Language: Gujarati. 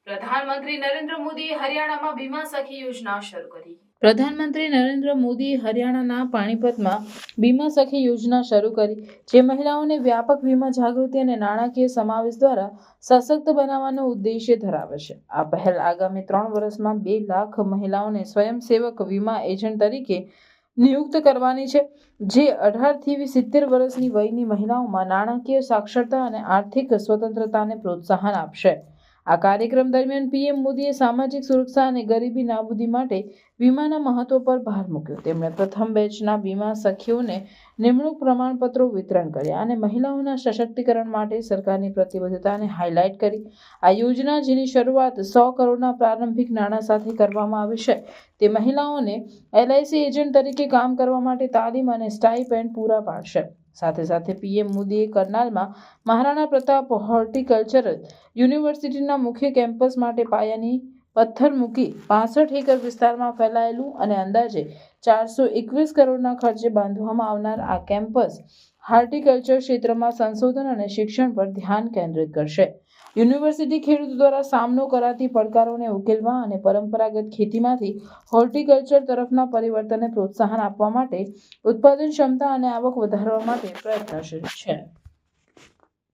પ્રધાનમંત્રી નરેન્દ્ર મોદીએ હરિયાણામાં બીમા સખી યોજના શરૂ કરી. પ્રધાનમંત્રી નરેન્દ્ર મોદીએ હરિયાણાના પાણીપતમાં બીમા સખી યોજના શરૂ કરી, જે મહિલાઓને વ્યાપક વીમા જાગૃતિ અને નાણાકીય સમાવેશ દ્વારા સશક્ત બનાવવાનો ઉદ્દેશ્ય ધરાવે છે. આ પહેલ આગામી 3 વર્ષમાં 2 લાખ મહિલાઓને સ્વયંસેવક વીમા એજન્ટ તરીકે નિયુક્ત કરવાની છે, જે 18 થી 70 વર્ષની વયની મહિલાઓમાં નાણાકીય સાક્ષરતા અને આર્થિક સ્વતંત્રતાને પ્રોત્સાહન આપશે. આ કાર્યક્રમ દરમિયાન પીએમ મોદીએ સામાજિક સુરક્ષા અને ગરીબી નાબૂદી માટે વીમાના મહત્વ પર ભાર મૂક્યો. તેમણે પ્રથમ બેચના બીમા સખીઓને નિમણૂક પ્રમાણપત્રો વિતરણ કર્યા અને મહિલાઓના સશક્તિકરણ માટે સરકારની પ્રતિબદ્ધતાને હાઇલાઇટ કરી. આ યોજના, જેની શરૂઆત 100 કરોડના પ્રારંભિક નાણાં સાથે કરવામાં આવી છે, તે મહિલાઓને એલઆઈસી એજન્ટ તરીકે કામ કરવા માટે તાલીમ અને સ્ટાઇપેન્ડ પૂરા પાડશે. સાથે સાથે પીએમ મોદીએ કરનાલમાં મહારાણા પ્રતાપ હોર્ટિકલ્ચરલ યુનિવર્સિટીના મુખ્ય કેમ્પસ માટે પાયાની પથ્થર મૂકી 65 એકર વિસ્તારમાં ફેલાયેલું અને અંદાજે 421 કરોડના ખર્ચે બાંધવામાં આવનાર આ કેમ્પસ હોર્ટિકલ્ચર ક્ષેત્રમાં સંશોધન અને શિક્ષણ પર ધ્યાન કેન્દ્રિત કરશે. યુનિવર્સિટી ખેડૂતો દ્વારા સામનો કરાતી પડકારોને ઉકેલવા અને પરંપરાગત ખેતીમાંથી હોર્ટિકલ્ચર તરફના પરિવર્તનને પ્રોત્સાહન આપવા માટે ઉત્પાદન ક્ષમતા અને આવક વધારવા માટે પ્રયત્નશીલ છે.